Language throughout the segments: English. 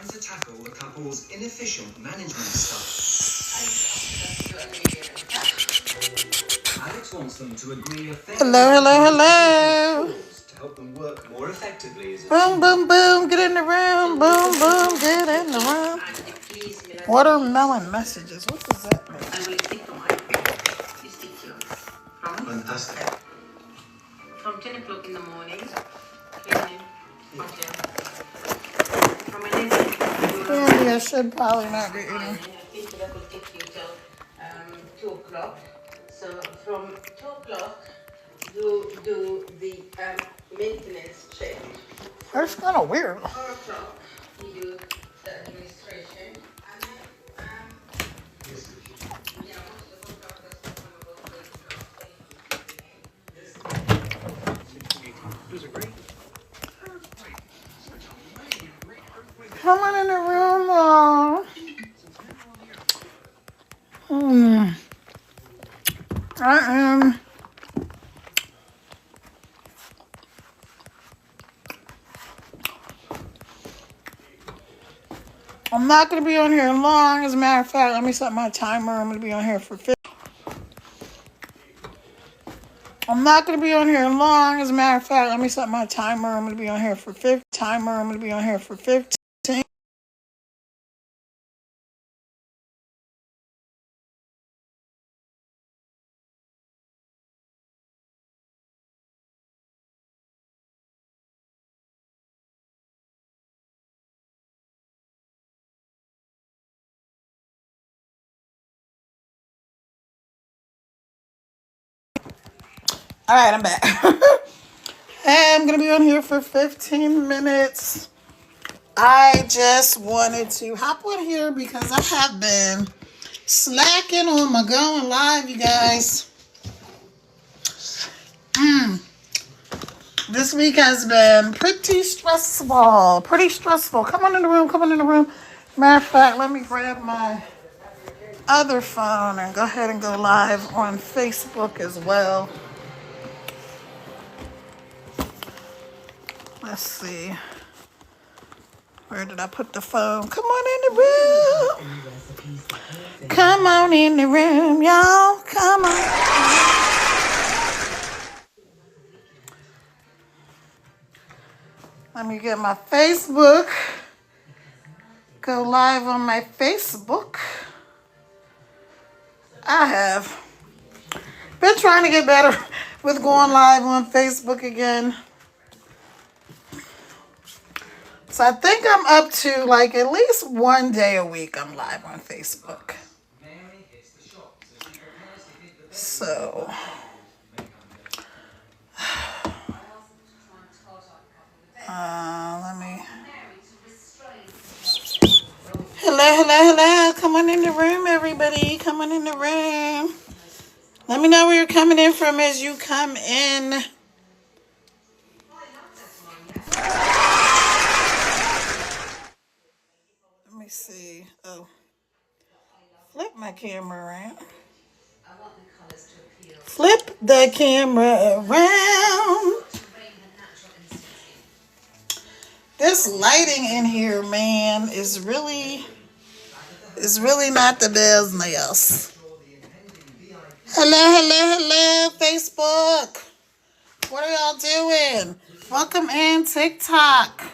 trying to tackle the couple's inefficient management style. Alex wants them to agree effectively. Hello. To help them work more effectively. Boom, boom, boom. Get in the room. Boom, boom. Get in the room. Watermelon messages. What does that mean? Fantastic. From 10 o'clock in the morning. Okay. From 11 Candy, I should probably not be eating. I think that will take you till 2 o'clock. So from 2 o'clock, you do the maintenance check. That's kind of weird. 4 o'clock, you do the administration. And then, yeah, most of the contractors Come on in the room, though. I'm not going to be on here long. As a matter of fact, let me set my timer. I'm going to be on here for 15. I'm not going to be on here long. As a matter of fact, let me set my timer. I'm going to be on here for 15. I'm going to be on here for 15. All right, I'm back. Hey, I'm going to be on here for 15 minutes. I just wanted to hop on here because I have been slacking on my going live, you guys. This week has been pretty stressful. Come on in the room. Matter of fact, let me grab my other phone and go ahead and go live on Facebook as well. Let's see. Where did I put the phone? Come on in the room. Come on in the room, y'all. Come on. Let me get my Facebook. Go live on my Facebook. I have been trying to get better with going live on Facebook again. So I think I'm up to like at least one day a week I'm live on Facebook. So let me. Hello. Come on in the room, everybody. Come on in the room. Let me know where you're coming in from as you come in. Let me see. Oh, flip my camera around. Flip the camera around. This lighting in here, man, is really not the business. Hello, Facebook. What are y'all doing? Welcome in, TikTok.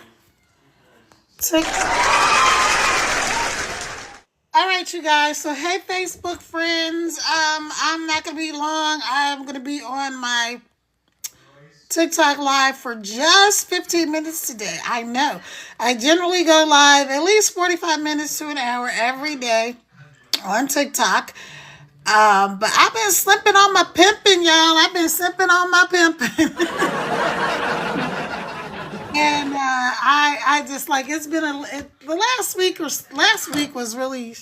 All right, you guys. So, hey, Facebook friends. I'm not gonna be long. I'm gonna be on my TikTok live for just 15 minutes today. I know. I generally go live at least 45 minutes to an hour every day on TikTok. But I've been slipping on my pimping, y'all. I've been slipping on my pimping. And I just like, it's been last week was really,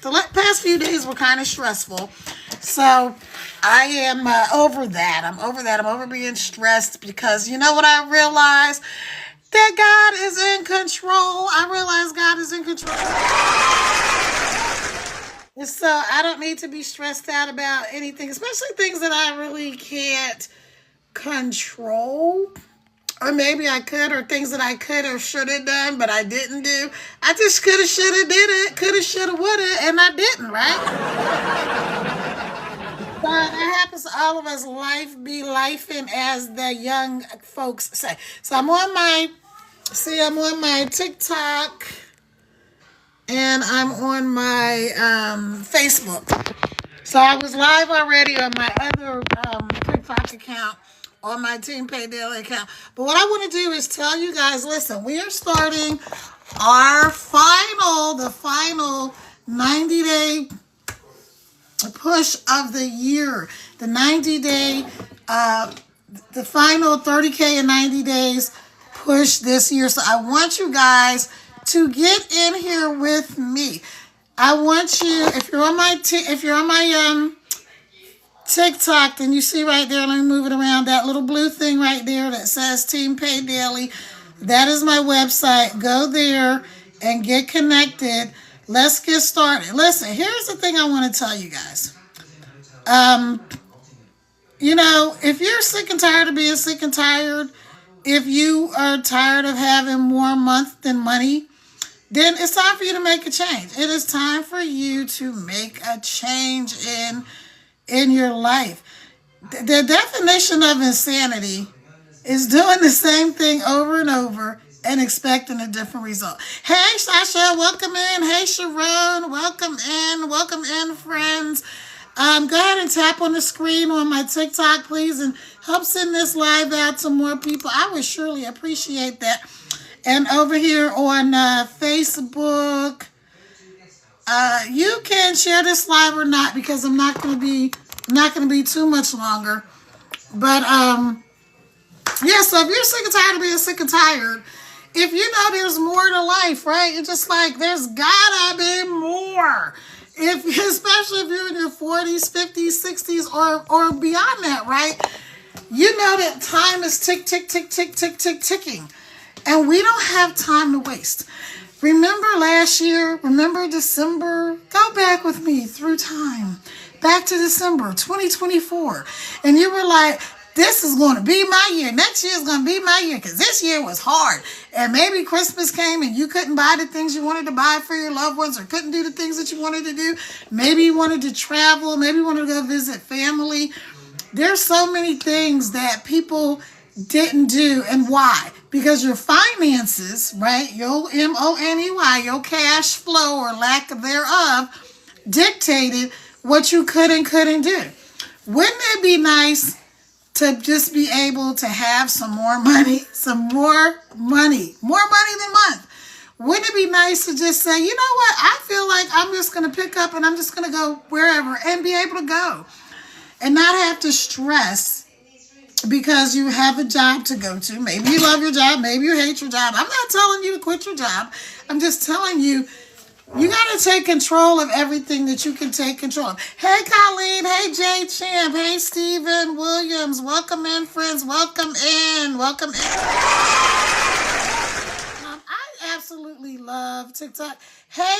the past few days were kind of stressful. So I am over that. I'm over being stressed because you know what I realized? That God is in control. I realize God is in control. And so I don't need to be stressed out about anything, especially things that I really can't control. Or or maybe I could, or things that I could or should have done, but I didn't do. I just could have, should have, did it, could have, should have, would have, and I didn't, right? But that happens to all of us. Life be lifing, as the young folks say. So I'm on my TikTok, and I'm on my Facebook. So I was live already on my other TikTok account, on my Team Pay Daily account. But what I want to do is tell you guys, listen, we are starting the final 90-day push of the year. The 90-day, the final 30K in 90 days push this year. So I want you guys to get in here with me. I want you, if you're on my TikTok, then you see right there, let me move it around, that little blue thing right there that says Team Pay Daily. That is my website. Go there and get connected. Let's get started. Listen, here's the thing I want to tell you guys. If you're sick and tired of being sick and tired, if you are tired of having more month than money, then it's time for you to make a change. It is time for you to make a change in your life. The definition of insanity is doing the same thing over and over and expecting a different result. Hey, Sasha, welcome in. Hey, Sharon, welcome in. Welcome in, friends. Go ahead and tap on the screen on my TikTok, please, and help send this live out to more people. I would surely appreciate that. And over here on Facebook, you can share this live or not, because I'm not going to be too much longer. But yeah. So if you're sick and tired of being sick and tired, if you know there's more to life, right? It's just like there's gotta be more. Especially if you're in your 40s, 50s, 60s, or beyond that, right? You know that time is ticking. And we don't have time to waste. Remember last year? Remember December? Go back with me through time. Back to December 2024. And you were like, this is going to be my year. Next year is going to be my year, because this year was hard. And maybe Christmas came and you couldn't buy the things you wanted to buy for your loved ones, or couldn't do the things that you wanted to do. Maybe you wanted to travel. Maybe you wanted to go visit family. There's so many things that people didn't do. And why? Because your finances, right, your MONEY, your cash flow or lack thereof, dictated what you could and couldn't do. Wouldn't it be nice to just be able to have some more money than month? Wouldn't it be nice to just say, you know what, I feel like I'm just going to pick up and I'm just going to go wherever and be able to go and not have to stress because you have a job to go to. Maybe you love your job, maybe you hate your job. I'm not telling you to quit your job. I'm just telling you, you got to take control of everything that you can take control of. Hey, Colleen. Hey, Jay Champ. Hey, Stephen Williams. Welcome in, friends. Welcome in. Welcome in. I absolutely love TikTok. Hey,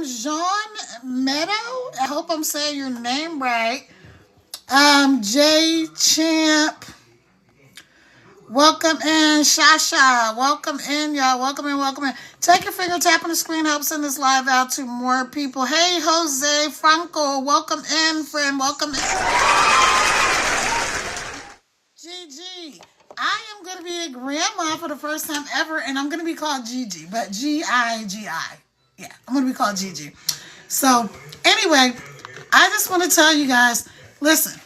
Jean Meadow. I hope I'm saying your name right. Jay Champ. Welcome in, Shasha. Welcome in, y'all. Welcome in. Take your finger, tap on the screen, help send this live out to more people. Hey, Jose Franco. Welcome in, friend. Welcome in. Gigi. I am going to be a grandma for the first time ever, and I'm going to be called Gigi, but G-I-G-I. Yeah, I'm going to be called Gigi. So, anyway, I just want to tell you guys, listen.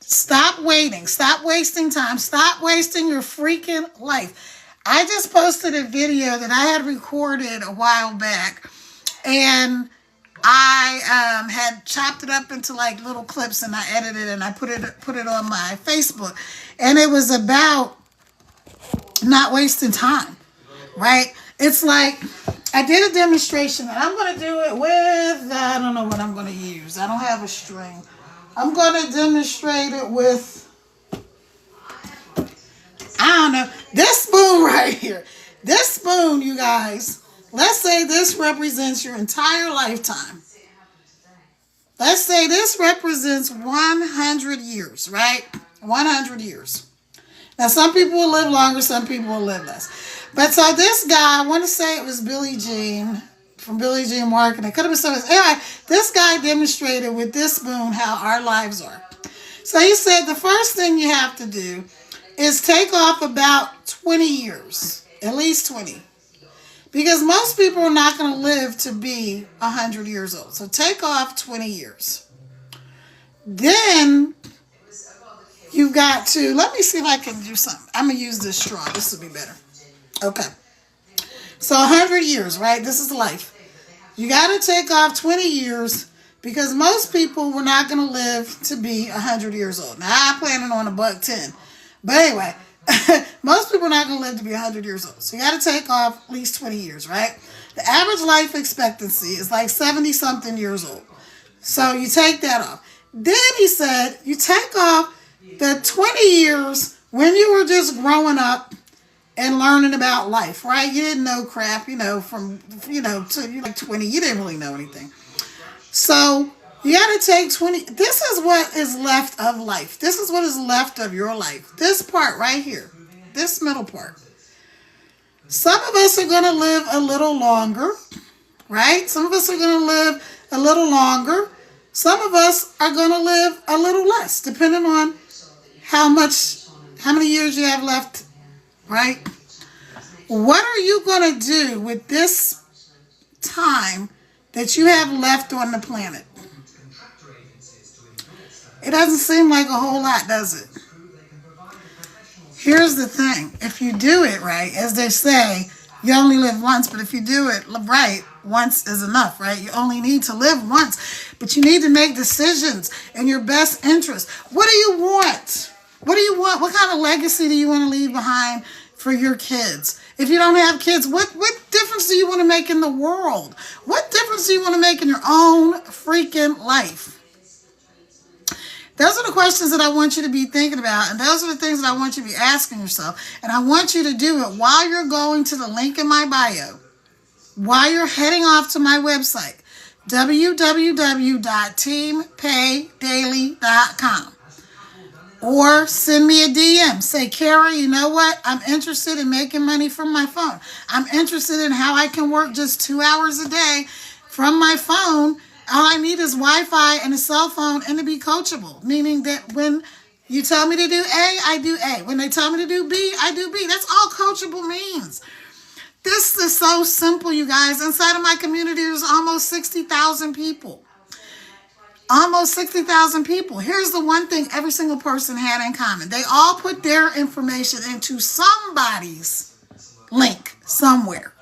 Stop waiting. Stop wasting time. Stop wasting your freaking life. I just posted a video that I had recorded a while back, and I had chopped it up into like little clips, and I edited it and I put it on my Facebook, and it was about not wasting time, right? It's like I did a demonstration, and I'm going to do it with, I don't know what I'm going to use. I don't have a string. I'm going to demonstrate it with, I don't know, this spoon right here. This spoon, you guys, let's say this represents your entire lifetime. Let's say this represents 100 years, right? 100 years. Now, some people will live longer, some people will live less. But so this guy, I want to say it was Billy Jean from Billy Jean Marketing. It could have been something. Anyway, this guy demonstrated with this spoon how our lives are. So he said the first thing you have to do is take off about 20 years, at least 20. Because most people are not going to live to be 100 years old. So take off 20 years. Then you've got to, let me see if I can do something. I'm going to use this straw. This will be better. Okay. So 100 years, right? This is life. You got to take off 20 years because most people were not going to live to be 100 years old. Now, I'm planning on $110. But anyway, most people are not going to live to be 100 years old. So you got to take off at least 20 years, right? The average life expectancy is like 70-something years old. So you take that off. Then he said you take off the 20 years when you were just growing up and learning about life, right? You didn't know crap, from, to you like 20, you didn't really know anything. So you got to take 20. This is what is left of life. This is what is left of your life. This part right here, this middle part. Some of us are going to live a little longer, right? Some of us are going to live a little longer. Some of us are going to live a little less, depending on how many years you have left, right? What are you going to do with this time that you have left on the planet? It doesn't seem like a whole lot, does it? Here's the thing. If you do it right, as they say, you only live once, but if you do it right, once is enough, right? You only need to live once, but you need to make decisions in your best interest. What do you want? What do you want? What kind of legacy do you want to leave behind for your kids? If you don't have kids, what difference do you want to make in the world? What difference do you want to make in your own freaking life? Those are the questions that I want you to be thinking about, and those are the things that I want you to be asking yourself. And I want you to do it while you're going to the link in my bio, while you're heading off to my website, www.teampaydaily.com. Or send me a DM. Say, Kara, you know what? I'm interested in making money from my phone. I'm interested in how I can work just 2 hours a day from my phone. All I need is Wi-Fi and a cell phone and to be coachable. Meaning that when you tell me to do A, I do A. When they tell me to do B, I do B. That's all coachable means. This is so simple, you guys. Inside of my community, there's almost 60,000 people. Almost 60,000 people. Here's the one thing every single person had in common. They all put their information into somebody's link somewhere.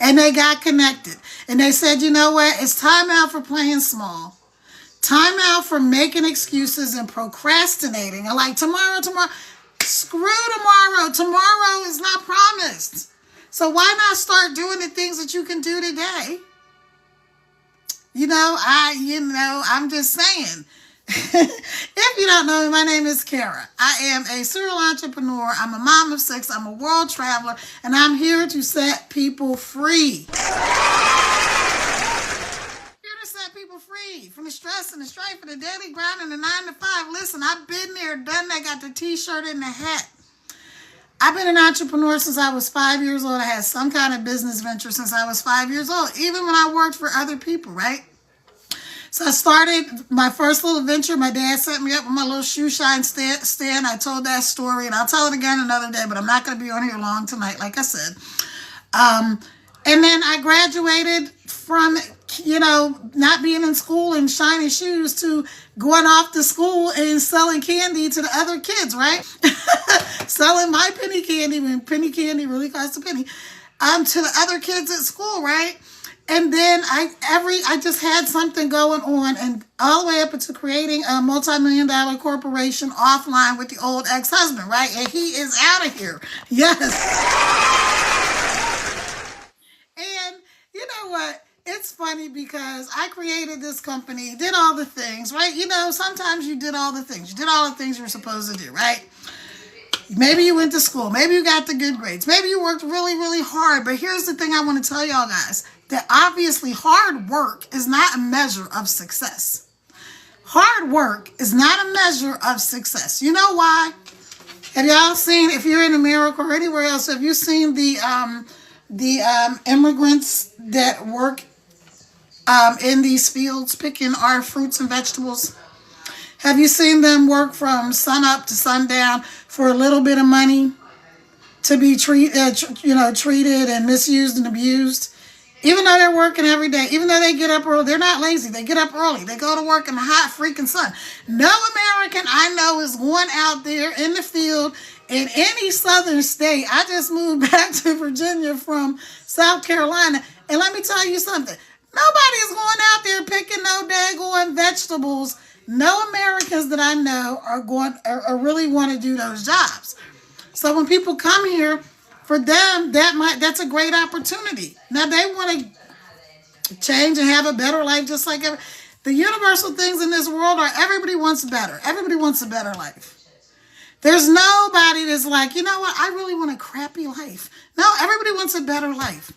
And they got connected. And they said, you know what? It's time out for playing small. Time out for making excuses and procrastinating. And like, tomorrow. Screw tomorrow. Tomorrow is not promised. So why not start doing the things that you can do today? I'm just saying. If you don't know me, my name is Kara. I am a serial entrepreneur. I'm a mom of 6. I'm a world traveler. And I'm here to set people free. Here to set people free from the stress and the strife and the daily grind and the 9 to 5. Listen, I've been there, done that, got the t-shirt and the hat. I've been an entrepreneur since I was 5 years old. I had some kind of business venture since I was 5 years old, even when I worked for other people, right? So I started my first little venture. My dad set me up with my little shoe shine stand. I told that story, and I'll tell it again another day, but I'm not going to be on here long tonight, like I said. And then I graduated from, not being in school and shining shoes to going off to school and selling candy to the other kids, right? Selling my penny candy when penny candy really cost a penny, to the other kids at school, right? And then I just had something going on, and all the way up into creating a multi-million-dollar corporation offline with the old ex-husband, right? And he is out of here. Yes. And you know what? It's funny because I created this company, did all the things, right? Sometimes you did all the things. You did all the things you're supposed to do, right? Maybe you went to school. Maybe you got the good grades. Maybe you worked really, really hard. But here's the thing I want to tell y'all guys, that obviously hard work is not a measure of success. Hard work is not a measure of success. You know why? Have y'all seen, if you're in America or anywhere else, have you seen the immigrants that work in these fields picking our fruits and vegetables? Have you seen them work from sun up to sundown for a little bit of money to be treated and misused and abused? Even though they're working every day, even though they get up early, they're not lazy. They get up early. They go to work in the hot freaking sun. No American I know is going out there in the field in any southern state. I just moved back to Virginia from South Carolina, and let me tell you something. Nobody's going out there picking no daggone vegetables. No Americans that I know are really want to do those jobs. So when people come here, for them, that's a great opportunity. Now they want to change and have a better life, just like the universal things in this world are everybody wants better. Everybody wants a better life. There's nobody that's like, you know what, I really want a crappy life. No, everybody wants a better life.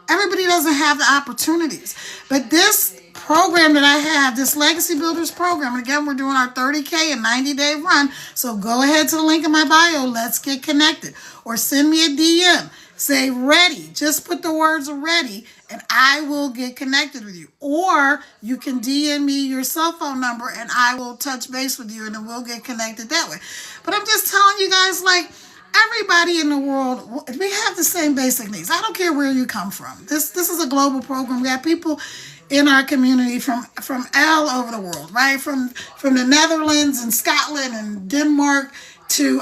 Everybody doesn't have the opportunities. But this program that I have, this Legacy Builders program, and again, we're doing our 30K and 90-day run. So go ahead to the link in my bio. Let's get connected. Or send me a DM. Say ready. Just put the words ready, and I will get connected with you. Or you can DM me your cell phone number, and I will touch base with you, and then we'll get connected that way. But I'm just telling you guys, like, everybody in the world, we have the same basic needs. I don't care where you come from. This is a global program. We have people in our community from all over the world, right? From the Netherlands and Scotland and Denmark to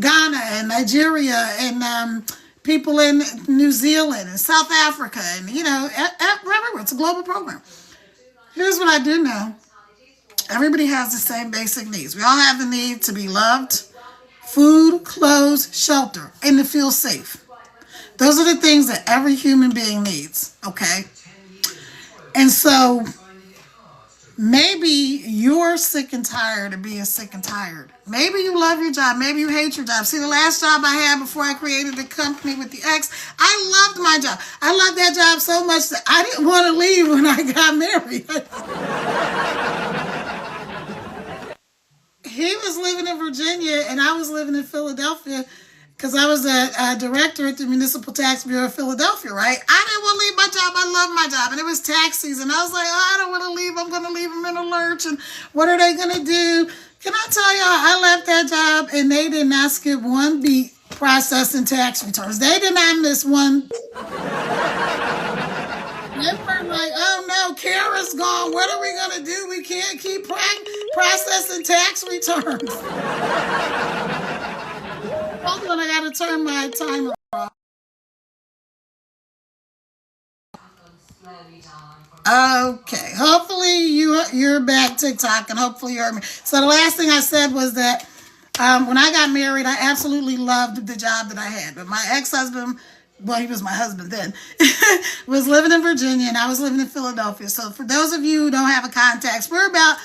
Ghana and Nigeria and people in New Zealand and South Africa and, everywhere. It's a global program. Here's what I do know. Everybody has the same basic needs. We all have the need to be loved, food, clothes, shelter, and to feel safe. Those are the things that every human being needs, okay? And so maybe you're sick and tired of being sick and tired. Maybe you love your job. Maybe you hate your job. See, the last job I had before I created the company with the ex, I loved my job. I loved that job so much that I didn't want to leave when I got married. He was living in Virginia and I was living in Philadelphia because I was a director at the Municipal Tax Bureau of Philadelphia, right? I didn't want to leave my job. I loved my job. And it was tax season. I was like, I don't want to leave. I'm going to leave them in a lurch. And what are they going to do? Can I tell y'all, I left that job and they did not skip one beat processing tax returns. They did not miss one. They were like, oh no, Kara's gone. What are we going to do? We can't keep processing tax returns. Hold on, I got to turn my timer off. Okay, hopefully you're back TikTok and hopefully you heard me. So the last thing I said was that when I got married, I absolutely loved the job that I had. But my ex-husband, well, he was my husband then, was living in Virginia and I was living in Philadelphia. So for those of you who don't have a context, we're about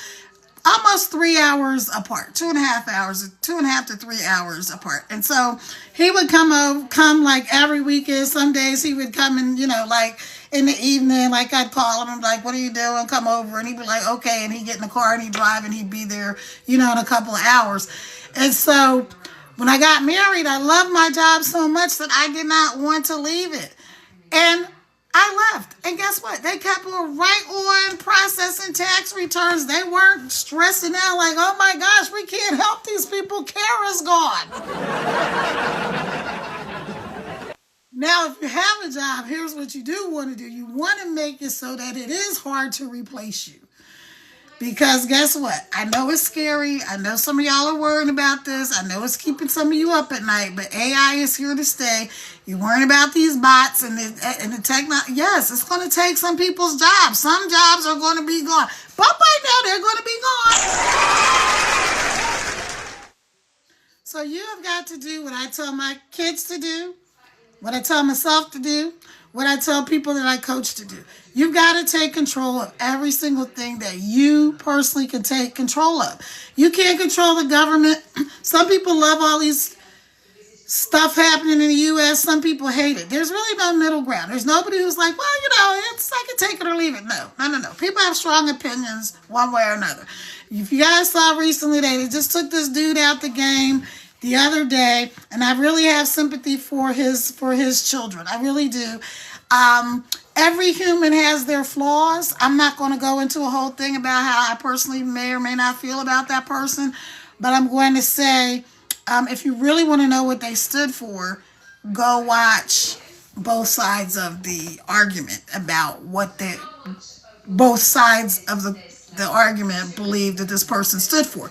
almost 3 hours apart, 2.5 hours, 2.5 to 3 hours apart. And so he would come like every weekend. Some days he would come and, like in the evening, like I'd call him and be like, what are you doing? Come over. And he'd be like, okay. And he'd get in the car and he'd drive and he'd be there, in a couple of hours. And so when I got married, I loved my job so much that I did not want to leave it. And I left. And guess what? They kept right on processing tax returns. They weren't stressing out like, oh my gosh, we can't help these people. Kara's gone. Now, if you have a job, here's what you do want to do. You want to make it so that it is hard to replace you. Because guess what? I know it's scary. I know some of y'all are worrying about this. I know it's keeping some of you up at night, but AI is here to stay. You're worrying about these bots and the technology. Yes, it's going to take some people's jobs. Some jobs are going to be gone. But by now, they're going to be gone. So you have got to do what I tell my kids to do, what I tell myself to do, what I tell people that I coach to do. You've got to take control of every single thing that you personally can take control of. You can't control the government. Some people love all these stuff happening in the U.S. Some people hate it. There's really no middle ground. There's nobody who's like, well, I can take it or leave it. No. People have strong opinions one way or another. If you guys saw recently, they just took this dude out the game the other day, and I really have sympathy for his children. I really do. Every human has their flaws. I'm not going to go into a whole thing about how I personally may or may not feel about that person, but I'm going to say, if you really want to know what they stood for, go watch both sides of the argument about what both sides of the argument believe that this person stood for.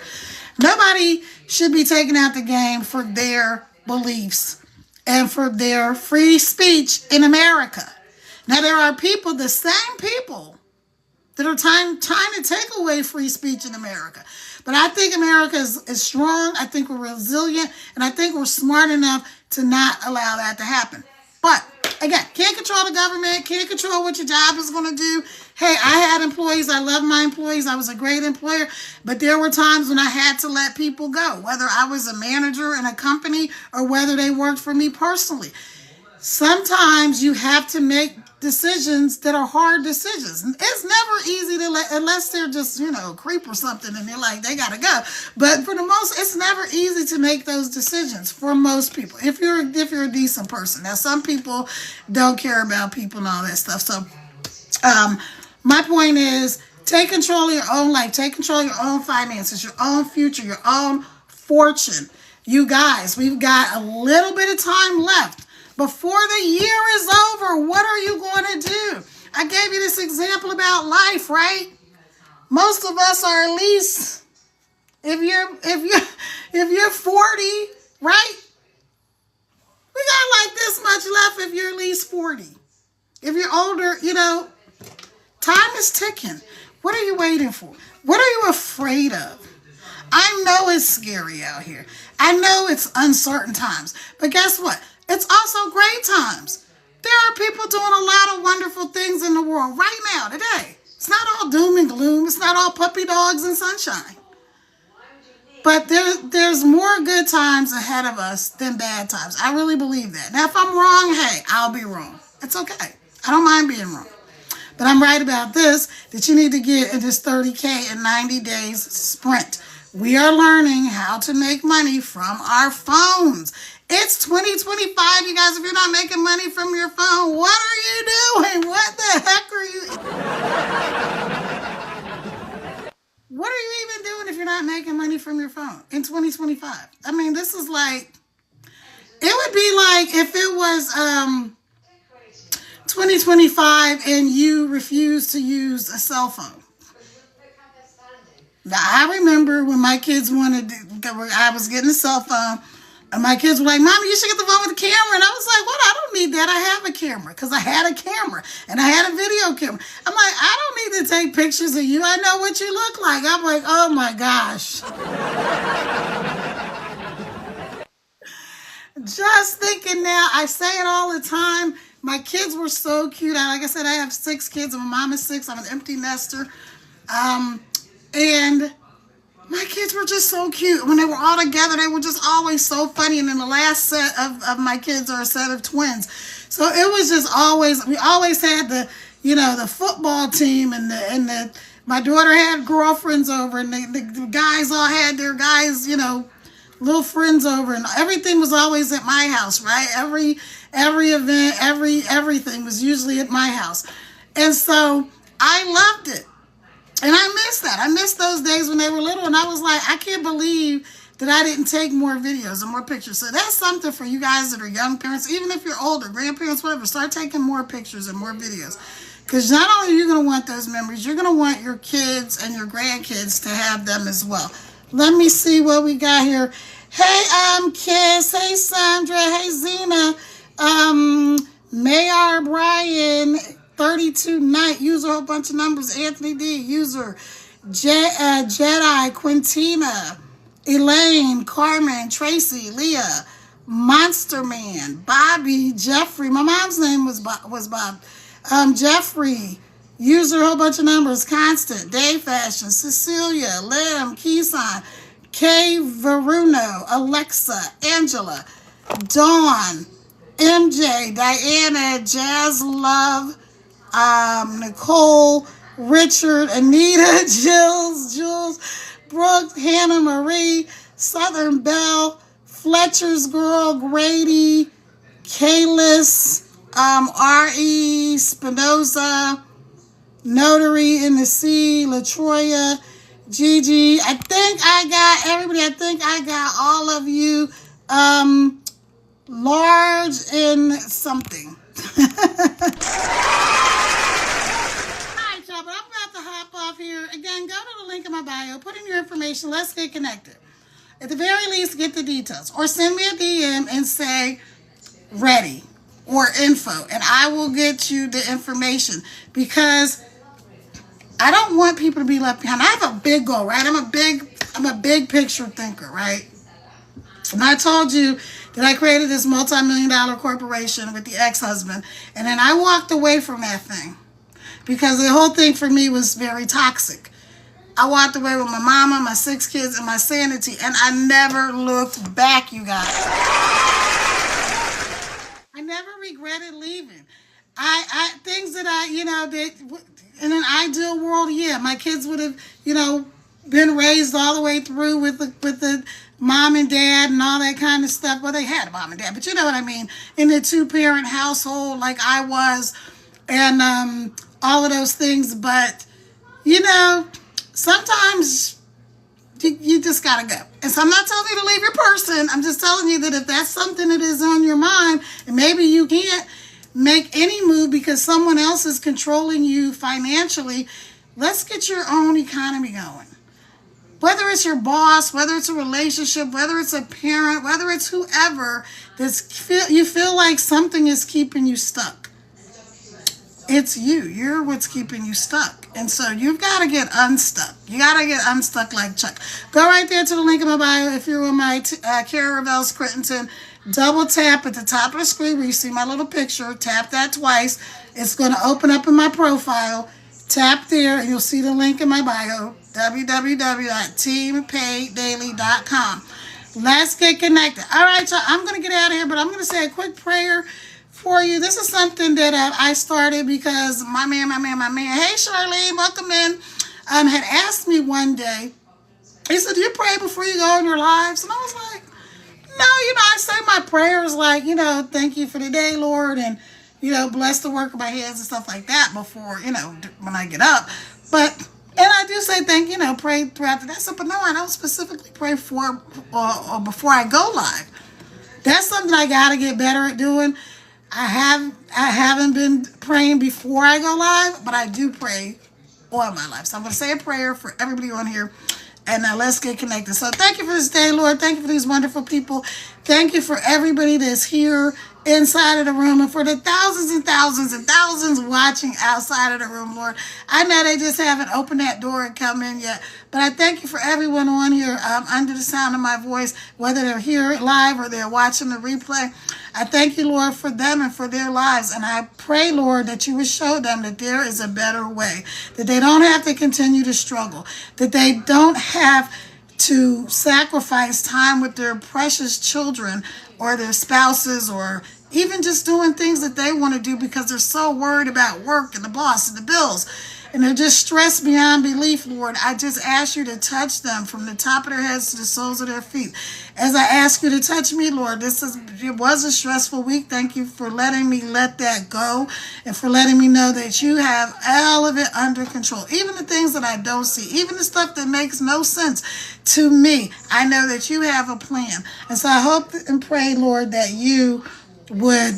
Nobody should be taken out the game for their beliefs and for their free speech in America. Now, there are people, the same people, that are trying to take away free speech in America. But I think America is strong. I think we're resilient. And I think we're smart enough to not allow that to happen. But, again, can't control the government. Can't control what your job is going to do. Hey, I had employees. I love my employees. I was a great employer. But there were times when I had to let people go, whether I was a manager in a company or whether they worked for me personally. Sometimes you have to make decisions that are hard decisions. It's never easy to let, unless they're just, a creep or something and they're like, they gotta go. But for the most, it's never easy to make those decisions for most people. If you're a decent person. Now, some people don't care about people and all that stuff. So, my point is, take control of your own life. Take control of your own finances, your own future, your own fortune. You guys, we've got a little bit of time left. Before the year is over, what are you going to do? I gave you this example about life, right? Most of us are at least, if you're 40, right? We got like this much left if you're at least 40. If you're older, time is ticking. What are you waiting for? What are you afraid of? I know it's scary out here. I know it's uncertain times. But guess what? It's also great times. There are people doing a lot of wonderful things in the world right now, today. It's not all doom and gloom. It's not all puppy dogs and sunshine. But there's more good times ahead of us than bad times. I really believe that. Now, if I'm wrong, hey, I'll be wrong. It's okay. I don't mind being wrong. But I'm right about this, that you need to get in this 30K in 90 days sprint. We are learning how to make money from our phones. It's 2025, you guys. If you're not making money from your phone, what are you doing? What the heck are you... What are you even doing if you're not making money from your phone in 2025? I mean, this is like... It would be like if it was 2025 and you refused to use a cell phone. Now, I remember when my kids I was getting a cell phone, and my kids were like, Mommy, you should get the phone with the camera. And I was like, what? I don't need that. I have a camera, because I had a camera and I had a video camera. I'm like, I don't need to take pictures of you. I know what you look like. I'm like, oh my gosh. Just thinking now, I say it all the time. My kids were so cute. Like I said, I have 6 kids. My mom is 6. I'm an empty nester. And my kids were just so cute. When they were all together, they were just always so funny. And then the last set of my kids are a set of twins. So it was just we always had the football team and my daughter had girlfriends over, and the guys all had their guys, little friends over, and everything was always at my house, right? Every event, everything was usually at my house. And so I loved it. And I miss that. I miss those days when they were little, and I was like, I can't believe that I didn't take more videos and more pictures. So that's something for you guys that are young parents, even if you're older, grandparents, whatever, start taking more pictures and more videos. Because not only are you going to want those memories, you're going to want your kids and your grandkids to have them as well. Let me see what we got here. Hey, Kiss. Hey, Sandra. Hey, Zena. Mayor Brian, 32 Night, user, a whole bunch of numbers. Anthony D, user. Jedi, Quintina, Elaine, Carmen, Tracy, Leah, Monster Man, Bobby, Jeffrey. My mom's name was Bob. Jeffrey, user, a whole bunch of numbers. Constant, Dave Fashion, Cecilia, Lim, Keeson, Kay Veruno, Alexa, Angela, Dawn, MJ, Diana, Jazz Love, Nicole, Richard, Anita, Jules, Brooke, Hannah Marie, Southern Belle, Fletcher's Girl, Grady, Kalis, R.E., Spinoza, Notary in the Sea, LaTroya, Gigi. I think I got everybody. I think I got all of you. Large in something. Alright, y'all, but I'm about to hop off here. Again, go to the link in my bio, put in your information, let's get connected. At the very least, get the details. Or send me a DM and say, ready, or info, and I will get you the information, because I don't want people to be left behind. I have a big goal, right? I'm a big picture thinker, right? And I told you that I created this multi-million-dollar corporation with the ex-husband, and then I walked away from that thing because the whole thing for me was very toxic. I walked away with my mama, my 6 kids, and my sanity, and I never looked back, you guys. I never regretted leaving. I things that I, that in an ideal world, yeah, my kids would have, been raised all the way through with the mom and dad and all that kind of stuff. Well, they had a mom and dad, but you know what I mean, in a 2-parent household like I was, and all of those things. But sometimes you just gotta go. And so I'm not telling you to leave your person. I'm just telling you that if that's something that is on your mind, and maybe you can't make any move because someone else is controlling you financially, let's get your own economy going. Whether it's your boss, whether it's a relationship, whether it's a parent, whether it's whoever, you feel like something is keeping you stuck. It's you. You're what's keeping you stuck. And so you've got to get unstuck. You got to get unstuck like Chuck. Go right there to the link in my bio. If you're on my Kara Revells Crittenton, double tap at the top of the screen where you see my little picture. Tap that twice. It's going to open up in my profile. Tap there and you'll see the link in my bio. www.teampaiddaily.com. Let's get connected. All right, so I'm going to get out of here, but I'm going to say a quick prayer for you. This is something that I started because my man, hey Charlene, welcome in, had asked me one day, he said, do you pray before you go in your lives? And I was like, no, I say my prayers like, thank you for the day, Lord, and, bless the work of my hands and stuff like that before, when I get up. And I do say pray throughout the day. So, but no, I don't specifically pray for or before I go live. That's something I got to get better at doing. I haven't been praying before I go live, but I do pray on my live. So I'm going to say a prayer for everybody on here, and let's get connected. So thank you for this day, Lord. Thank you for these wonderful people. Thank you for everybody that's here inside of the room, and for the thousands and thousands and thousands watching outside of the room, Lord. I know they just haven't opened that door and come in yet, but I thank you for everyone on here under the sound of my voice, whether they're here live or they're watching the replay. I thank you, Lord, for them and for their lives, and I pray, Lord, that you would show them that there is a better way, that they don't have to continue to struggle, that they don't have to sacrifice time with their precious children or their spouses, or even just doing things that they want to do because they're so worried about work and the boss and the bills. And they're just stressed beyond belief, Lord. I just ask you to touch them from the top of their heads to the soles of their feet. As I ask you to touch me, Lord, it was a stressful week. Thank you for letting me let that go and for letting me know that you have all of it under control. Even the things that I don't see, even the stuff that makes no sense to me, I know that you have a plan. And so I hope and pray, Lord, that you would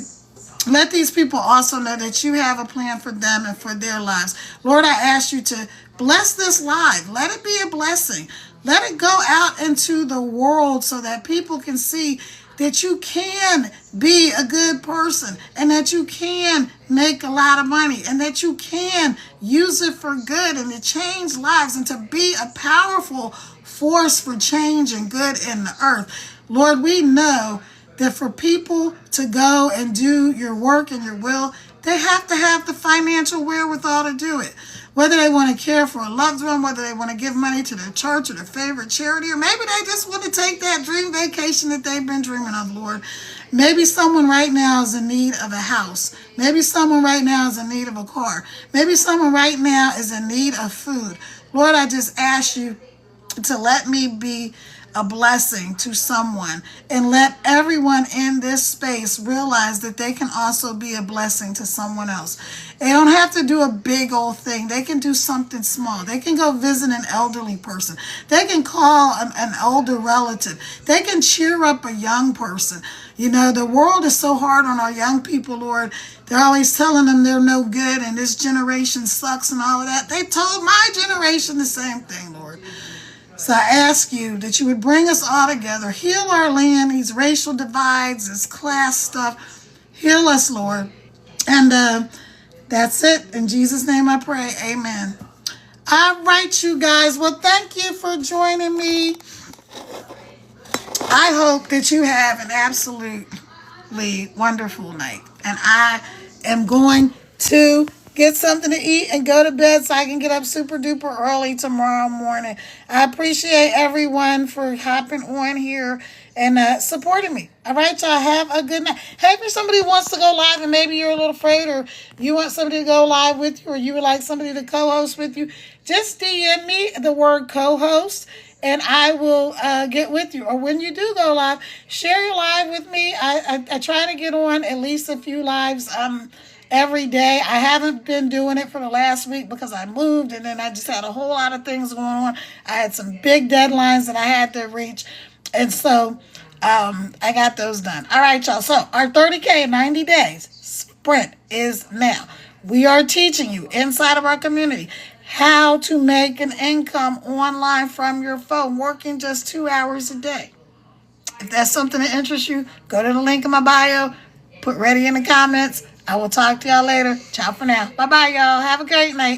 let these people also know that you have a plan for them and for their lives. Lord, I ask you to bless this live. Let it be a blessing. Let it go out into the world so that people can see that you can be a good person and that you can make a lot of money and that you can use it for good and to change lives and to be a powerful force for change and good in the earth. Lord, we know that for people to go and do your work and your will, they have to have the financial wherewithal to do it. whether they want to care for a loved one, whether they want to give money to their church or their favorite charity, or maybe they just want to take that dream vacation that they've been dreaming of, Lord. Maybe someone right now is in need of a house. Maybe someone right now is in need of a car. Maybe someone right now is in need of food. Lord, I just ask you to let me be a blessing to someone, and let everyone in this space realize that they can also be a blessing to someone else. They don't have to do a big old thing. They can do something small. They can go visit an elderly person. They can call an older relative. They can cheer up a young person. You know, the world is so hard on our young people, Lord. They're always telling them they're no good and this generation sucks and all of that. They told my generation the same thing, Lord. So I ask you that you would bring us all together, heal our land, these racial divides, this class stuff. Heal us, Lord. And that's it. In Jesus' name I pray. Amen. All right, you guys. Well, thank you for joining me. I hope that you have an absolutely wonderful night. And I am going to get something to eat and go to bed so I can get up super duper early tomorrow morning. I appreciate everyone for hopping on here and supporting me. All right, y'all, have a good night. Hey, if somebody wants to go live and maybe you're a little afraid, or you want somebody to go live with you, or you would like somebody to co-host with you, just DM me the word co-host and I will get with you. Or when you do go live, share your live with me. I try to get on at least a few lives every day. I haven't been doing it for the last week because I moved, and then I just had a whole lot of things going on. I had some big deadlines that I had to reach, and so I got those done. All right, y'all. So our 30K in 90 days sprint is now. We are teaching you inside of our community how to make an income online from your phone, working just 2 hours a day. If that's something that interests you, go to the link in my bio, put ready in the comments. I will talk to y'all later. Ciao for now. Bye-bye, y'all. Have a great night.